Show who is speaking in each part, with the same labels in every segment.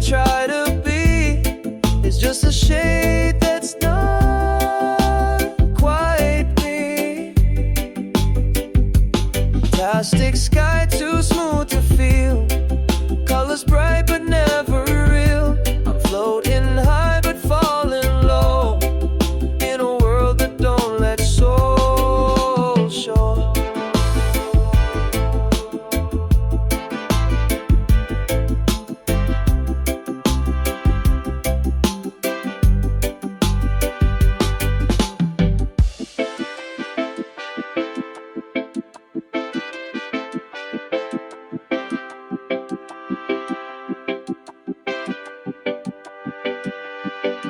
Speaker 1: try to be is just a shade that's not quite me. Plastic sky too smooth to feel, colors bright but never real. I'm floating high but falling low, in a world that don't let soul show.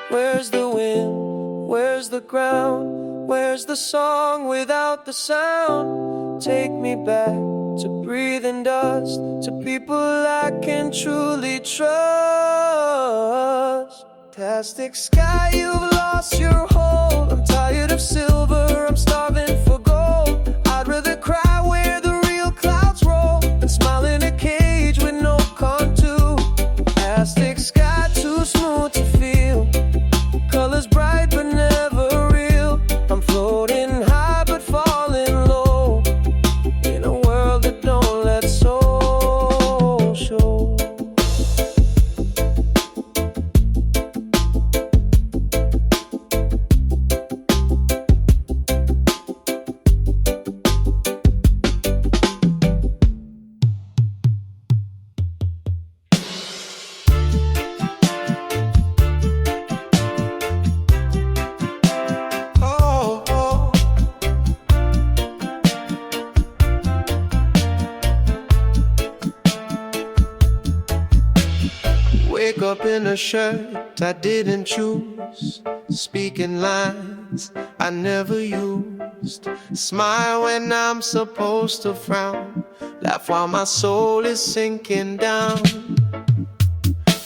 Speaker 1: Where's the wind? Where's the ground? Where's the song without the sound? Take me back to breathing dust, to people I can truly trust. Plastic sky, you've lost your hold. I'm tired of silver, I'm starving for gold. I'd rather cry where the real clouds roll than smile in a cage with no contour. Plastic sky too smooth to feel, colors bright but never real. I'm floating high but falling low, in a world that don't let soul show. Wake up in a shirt I didn't choose, speaking lines I never used. Smile when I'm supposed to frown, laugh while my soul is sinking down.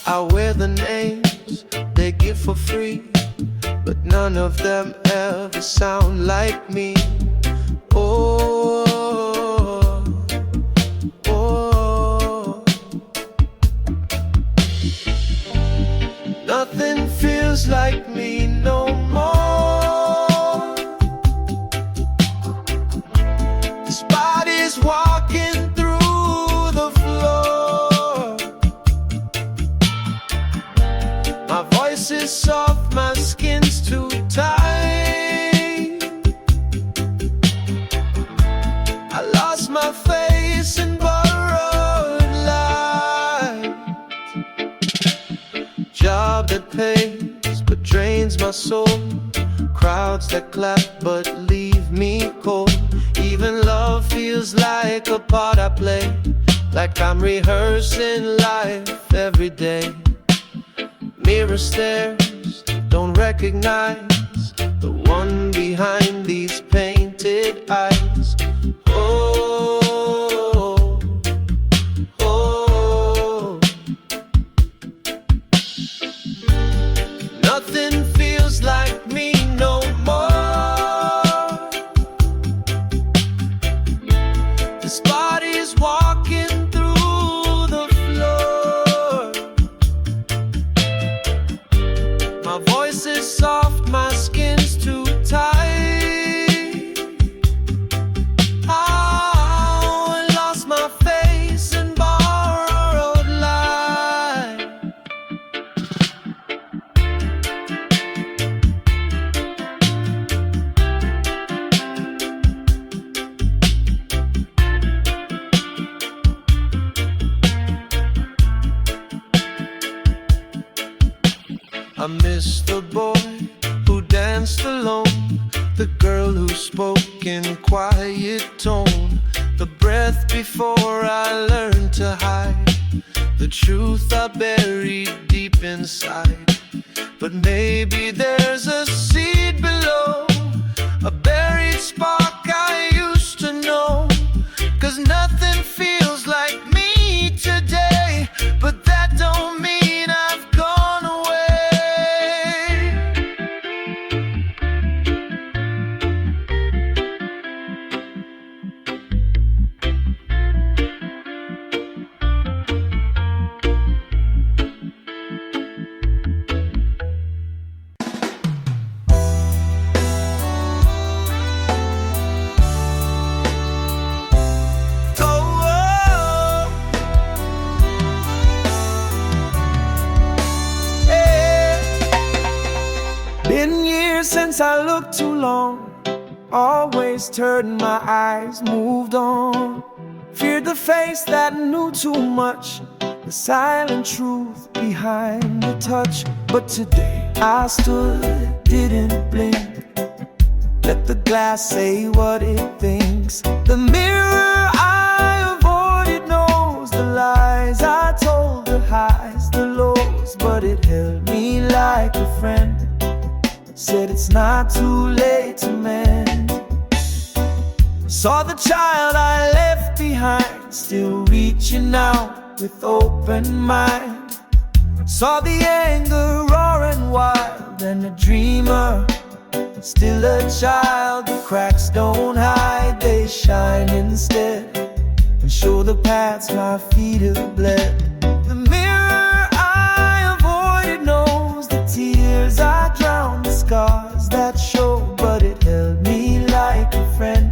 Speaker 1: I wear the names they give for free, but none of them ever sound like me. Oh, oh, nothing feels like me no more. This body's walking through the floor. My voice is soft, my skin's too tight. I lost my face in borrowed light. Job that pays but drains my soul, crowds that clap but leave me cold. Even love feels like a part I play, like I'm rehearsing life every day. Mirror stares don't recognize the one behind these painted eyes. Oh, oh, nothing feels like me no more. This body's walking through the floor. My voice is soft, my skin's too tight. Oh, I lost my face in borrowed light. I miss the boy who danced alone, the girl who spoke in quiet tone, the breath before I learned to hide, the truth I buried deep inside. But maybe there's a seed below, a buried spark I used to know. 'Cause nothing feels like me today, but that don't mean I've gone away. since I looked too long. Always turned my eyes, moved on. Feared the face that knew too much, the silent truth behind the touch. But today I stood, didn't blink. Let the glass say what it thinks. The mirror I avoided knows the lies I told, the highs, the lows. But it held me like a friend, said it's not too late to mend. Saw the child I left behind, still reaching out with open mind. Saw the anger roaring wild, and a dreamer, still a child. The cracks don't hide, they shine instead, and show the paths my feet have bled. The mirror I avoided knows the tears I drowned, the scars that show. But it held me like a friend,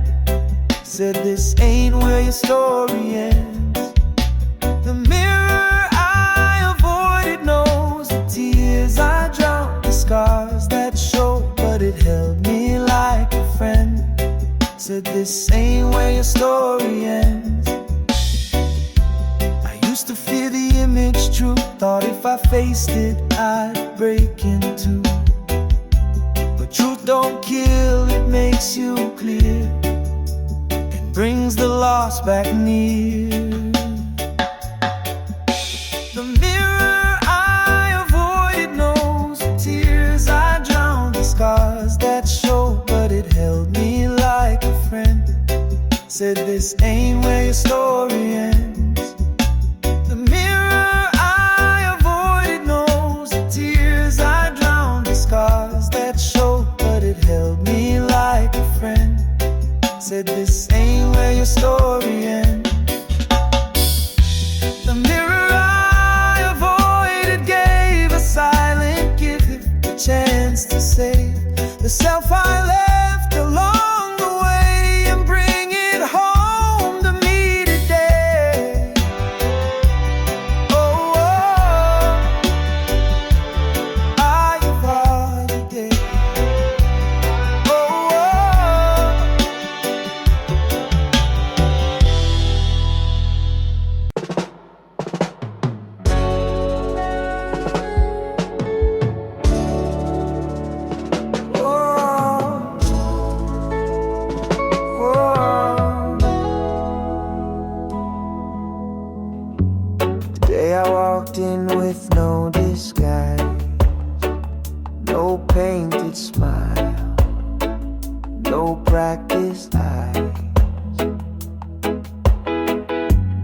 Speaker 1: said this ain't where your story ends. The mirror I avoided knows the tears I drowned, the scars that show. But it held me like a friend, said this ain't where your story ends. I used to fear the image true, thought if I faced it I'd break in two. But truth don't kill, it makes you clear, brings the lost back near. The mirror I avoided knows the tears I drowned, the scars that show. But it held me like a friend, said this ain't where your story ends. The mirror I avoided knows the tears I drowned, the scars that show. But it held me like a friend, said this ain't where your story ends. The mirror I avoided gave a silent gift, a chance to save the self I left along the way, and bring it home to me today. Oh, oh, I avoided it. Oh, oh. Today I walked in with no disguise, no painted smile, no practiced eyes,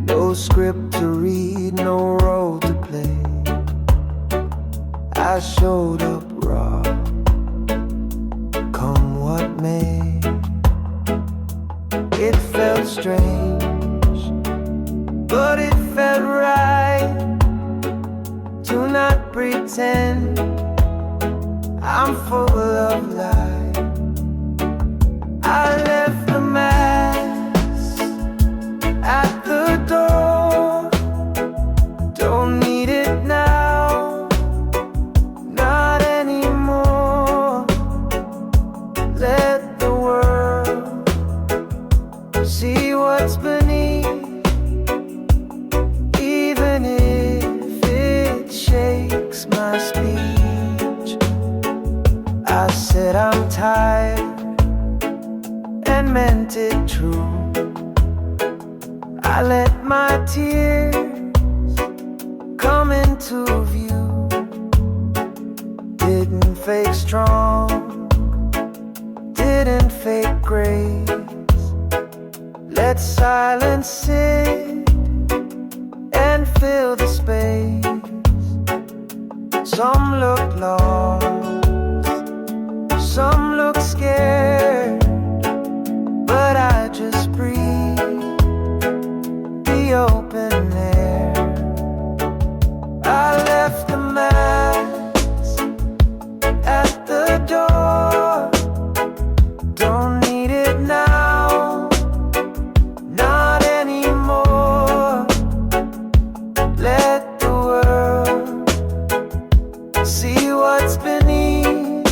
Speaker 1: no script to read, no role to play. I showed up raw, come what may. It felt strange, but it felt right to not pretend I'm full of life. I left the mask at the door, don't need it now, not anymore. Let the world see what's beneath, even if it shakes my speech. I said I'm tired and meant it true. I let my tears come into view, didn't fake strong, didn't fake grace. Let silence sit and fill the space. Some look lost, some look scared, but I just breathe the open air. I left the mask at the door, don't need it now, not anymore. Let the world see what's beneath,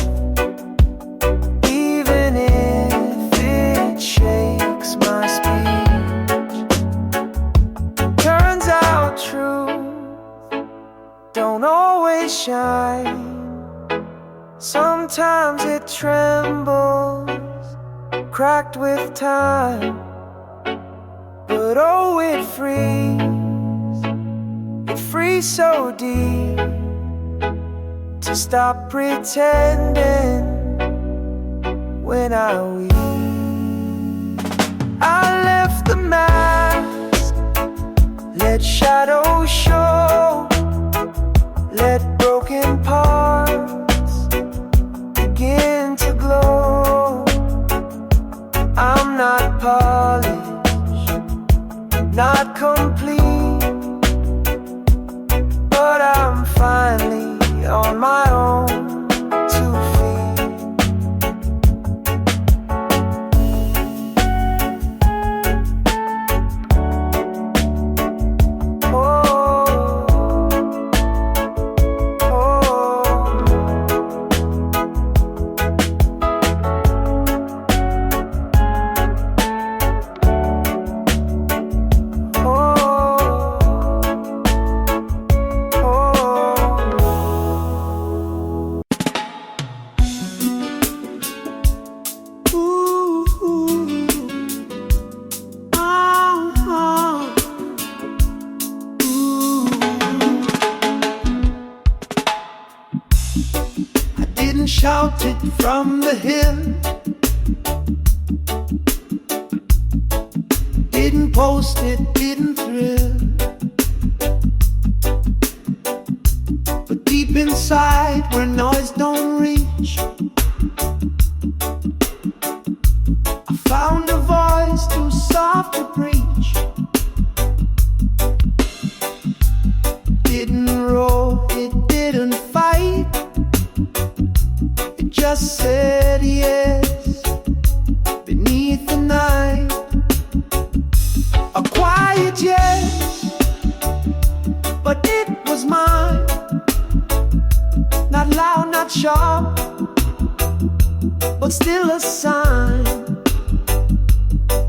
Speaker 1: don't always shine. Sometimes it trembles, cracked with time. But oh, it frees so deep. To stop pretending when I weep. I left the mask, let shadows show, let broken parts begin to glow. I'm not polished, not complete, but I'm finally on my own 2 feet. Shout it from the hill, didn't post it, didn't thrill, but deep inside where noise don't reach, I found a voice too soft to preach. Didn't roar, it didn't fight, just said yes beneath the night. A quiet yes, but it was mine. Not loud, not sharp, but still a sign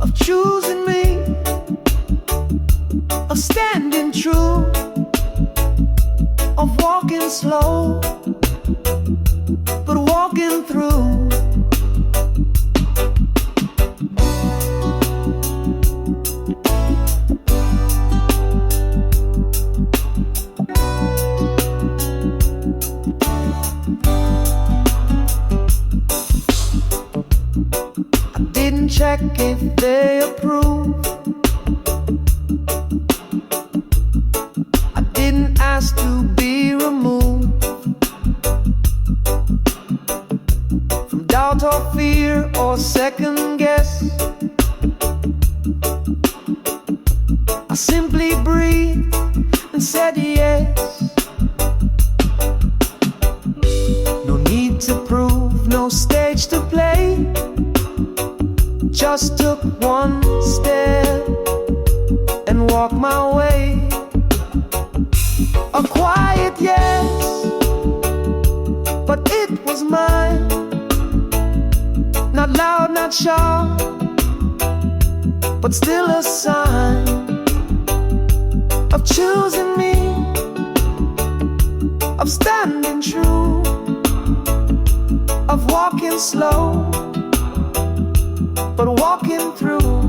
Speaker 1: of choosing me, of standing true, of walking slow, but walking through. I didn't check if they approve. I didn't ask to be removed doubt or fear or second guess. I simply breathed and said yes. No need to prove, no stage to play. Just took one step and walked my way. A quiet yes, but it was mine. Not loud, not sharp, but still a sign of choosing me, of standing true, of walking slow, but walking through.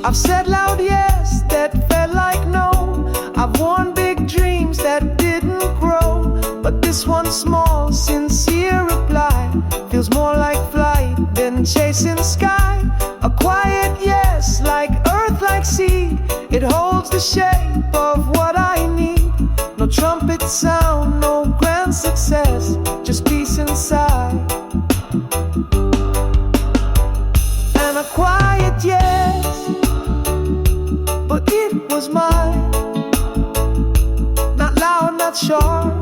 Speaker 1: I've said loud yes that felt like no. I've worn big dreams that didn't grow, but this one small, sincere reply feels more like flight than chasing sky. A quiet yes, like earth, like sea. It holds the shape of what I need. No trumpet sound, no grand success, just peace inside. And a quiet yes, but it was mine. Not loud, not sharp,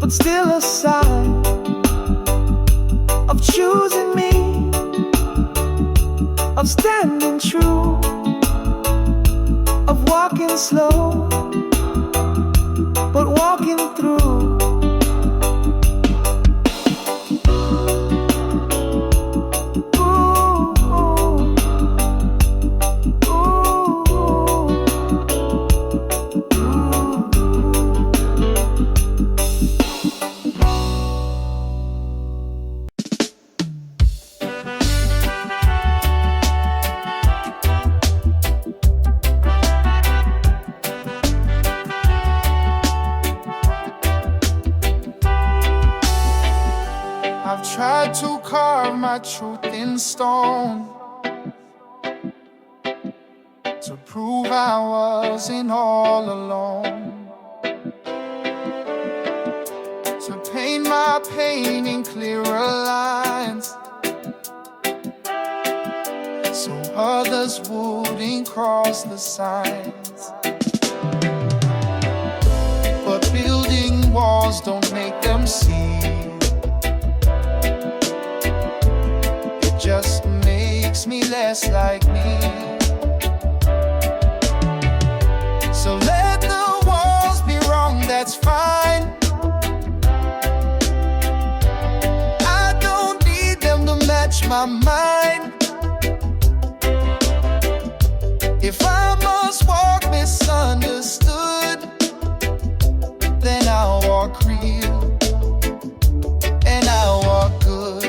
Speaker 1: but still a sign of choosing me, of standing true, of walking slow, but walking through. Ooh, ooh, ooh, ooh. my truth in stone to prove I wasn't all alone, to paint my pain in clearer lines so others wouldn't cross the signs. But building walls don't make them see. It just makes me less like me. So let the walls be wrong, that's fine. I don't need them to match my mind. If I must walk misunderstood, then I'll walk real and I'll walk good.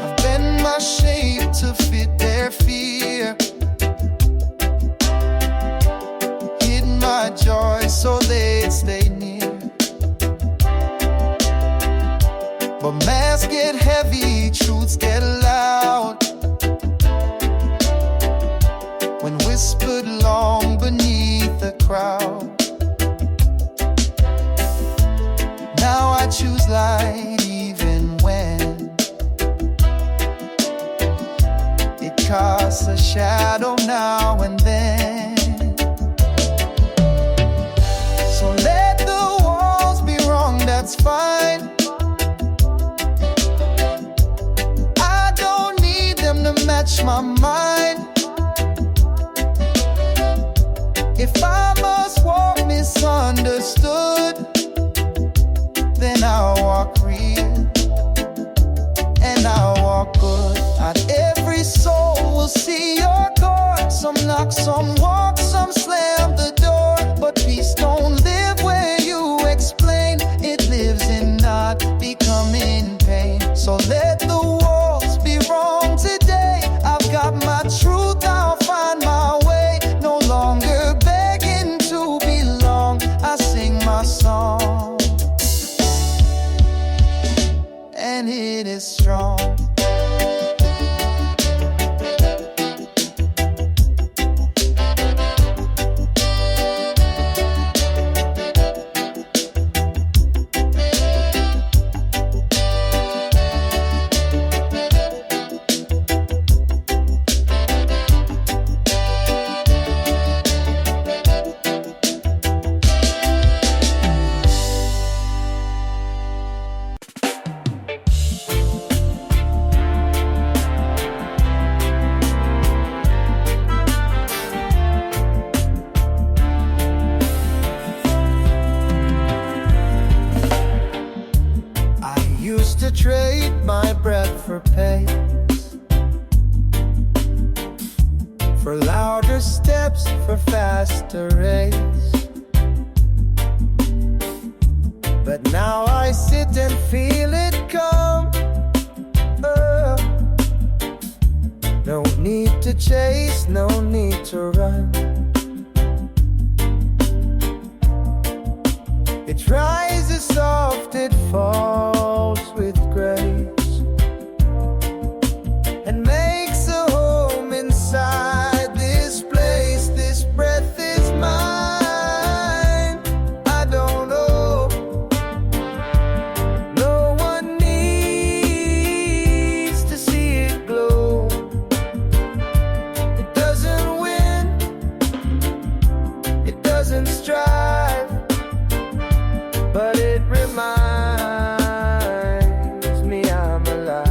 Speaker 1: I've bent my shape to fit their fear, hidden my joy so they'd stay near. But masks get heavy, truths get loud, when whispered long beneath the crowd. Now I choose light even when it casts a shadow now and then. So let the walls be wrong, that's fine. To match my mind. If I must walk misunderstood, then I'll walk real and I'll walk good. Not every soul will see your door. Some knock, some walk, some slam the door. But peace don't live where you explain. It lives in not becoming pain. So let the walls be wrong today. I've got my truth, I'll find my way. No longer begging to belong. I sing my song and it is strong. To trade my breath for pace, for louder steps, for faster race. But now I sit and feel it come. No need to chase, no need to run. It rises soft, it falls with grace, and makes a home inside this place. This breath is mine. I don't know. No one needs to see it glow. It doesn't win, it doesn't strive, but it reminds me I'm alive.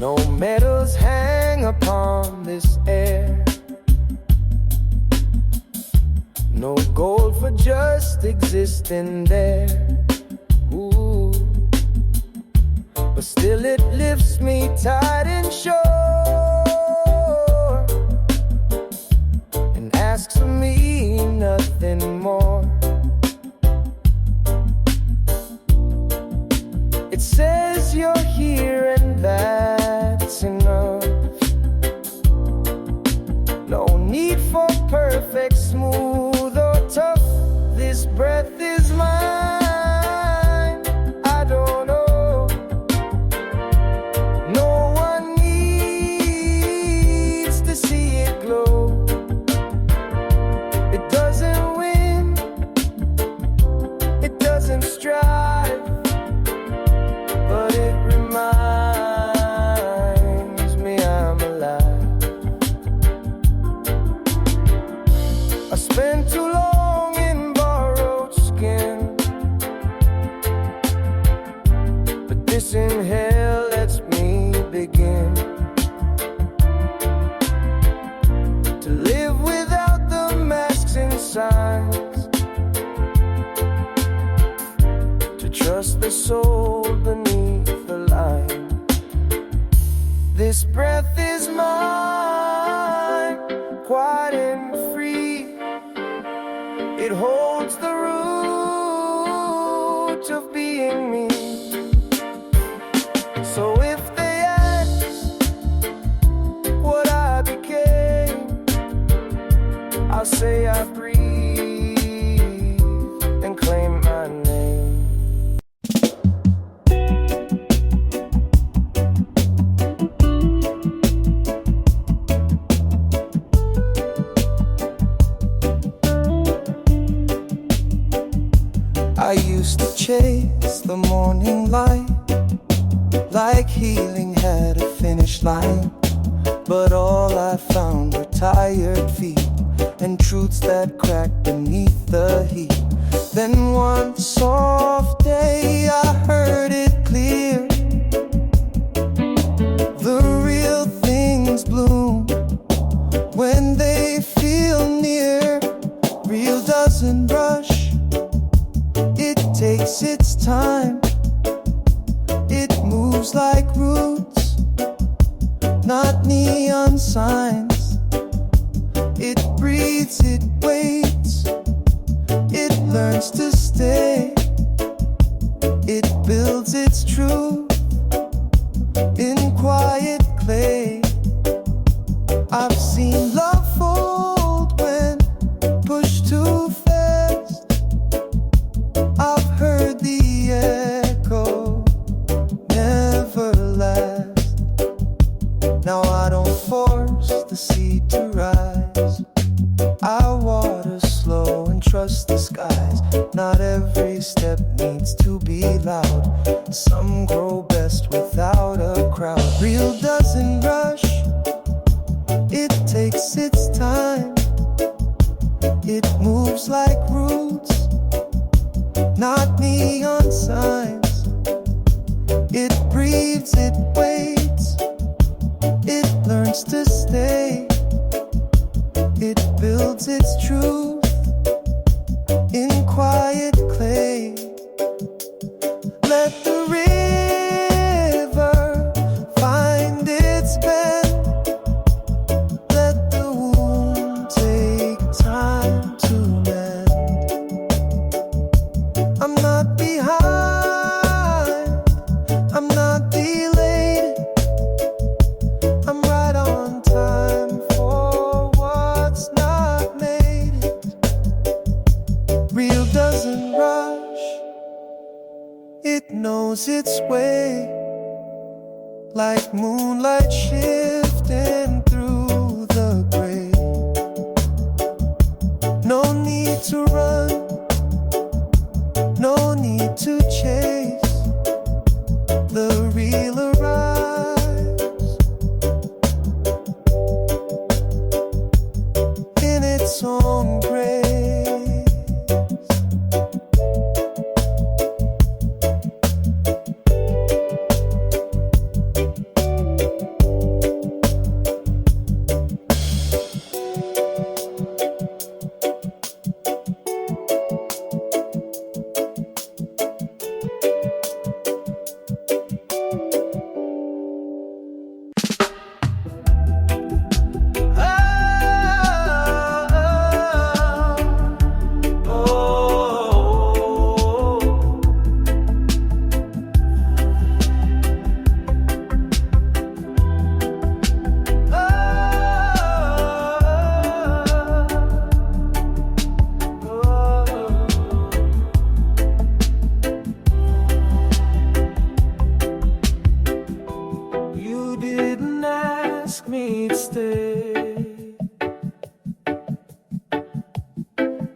Speaker 1: No medals hang upon this air, no gold for just existing there. Ooh. But still it lifts me tight and sure. too long in borrowed skin, but this inhale lets me begin to live without the masks and signs, to trust the soul beneath the line. This breath is mine, quiet and free. It holds the root of being me. So if they ask what I became, I'll say I breathe and claim my name. I used to chase the morning light, like healing had a finish line. But all I found were tired feet and truths that cracked beneath the heat. Then one soft day I heard it clear. The real things bloom when they feel near. Real doesn't rush, it takes its time. It moves like roots, not neon signs. It breathes, it waits, it learns to stay. It builds its truth in quiet clay. I've seen love fold when pushed too fast. I've heard the echo never last. Now I don't force the seed to rise. I water slow and trust the skies. Not every step needs to be loud. Some grow best without a crowd. Real doesn't rush, it takes its time. It moves like roots, not neon signs. It breathes, it waits, it learns to stay. It builds its truth in quiet clay. Let the river find its bend. Let the wound take time to mend. I'm not behind, I'm not delayed. I'm right on time for what's not made. Real doesn't rush, it knows its way. Like moonlight shifting through the gray. No need to run, no need to chase. The real arrives in its own grace.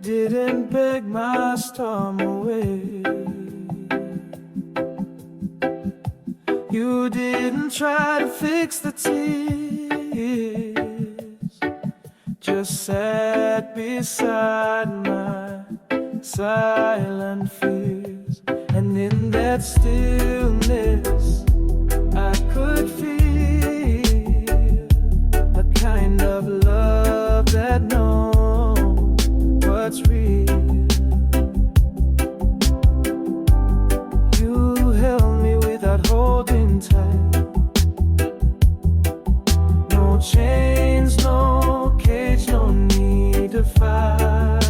Speaker 1: Didn't beg my storm away. You didn't try to fix the tears, just sat beside my silent fears, and in that stillness I could feel a kind of love that knows what's real. You held me without holding tight. No chains, no cage, no need to fight.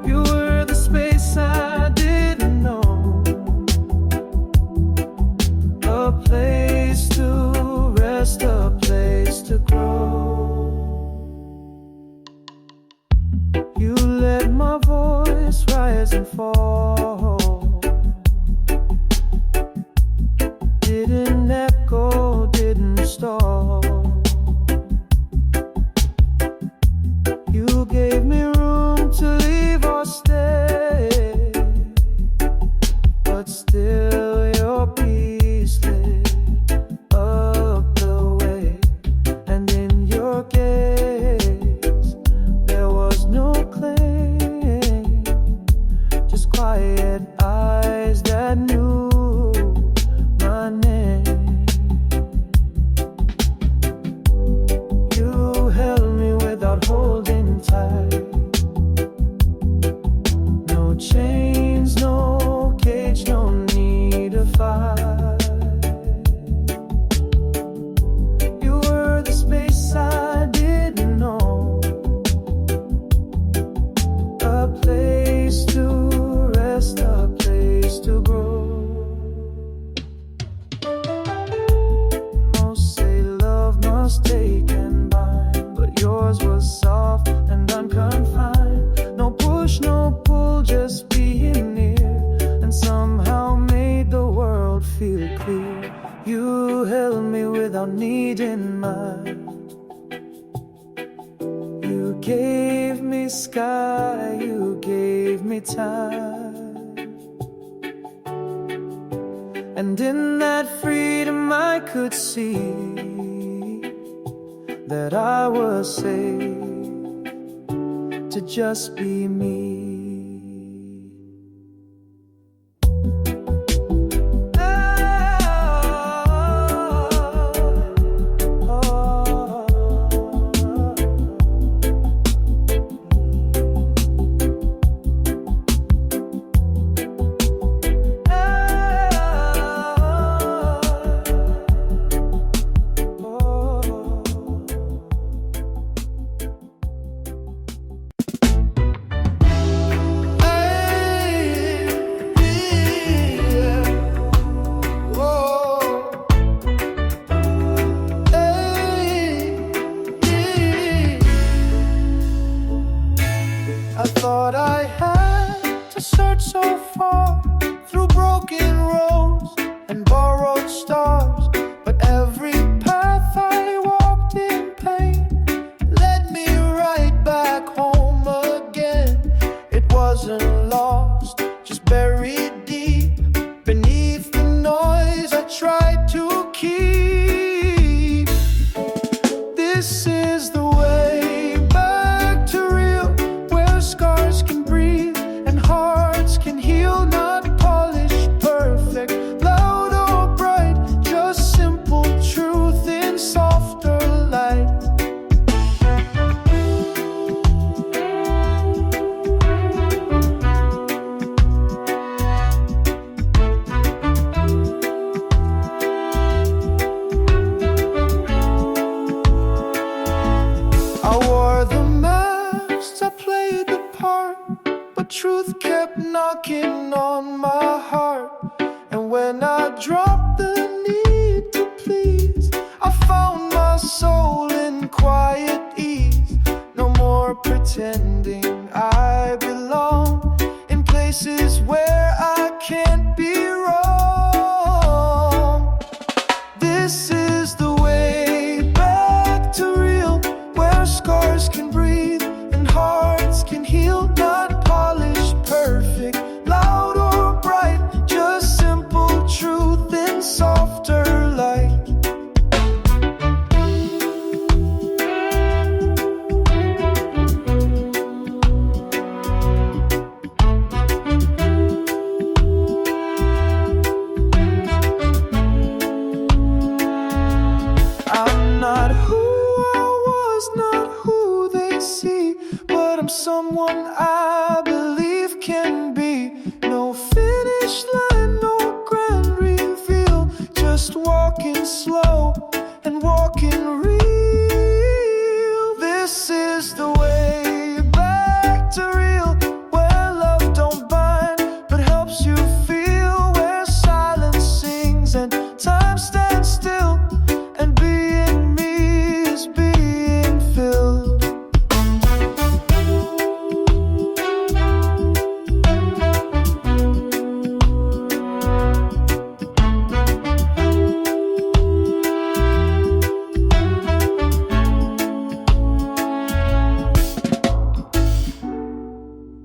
Speaker 1: You were the space I didn't know, a place to rest, a place to grow. You let my voice rise and fall, didn't echo, didn't stall. You gave me room to leave or stay, but still your peace lit up the way. And in your gaze there was no claim, just quiet eyes that knew my name. You held me without holding tight. No chains, no cage, no need to fight. You were the space I didn't know, a place to rest, a place to grow. Most say love must take and bind, but yours was soft and unconfined. No push, no pull, just being near, and somehow made the world feel clear. You held me without needing mine. You gave me sky, you gave me time, and in that freedom I could see that I was safe to just be me. I thought I had to search so far through broken roads and borrowed stars, but every path I walked in pain led me right back home again. It wasn't lost, just buried deep beneath the noise I tried to keep. This is the way back to real, where scars can breathe and hearts can heal. Not polished, perfect, loud or bright, just simple truth in softer light. I wore the masks, I played the part, but truth kept knocking on my heart. And when I dropped the need to please, I found my soul in quiet ease. No more pretending I belong in places where I can't be wrong. This is the way back to real, where scars can breathe and hearts can heal. Not polished, perfect, loud or bright, just simple truth in softer light. but I'm someone I believe can be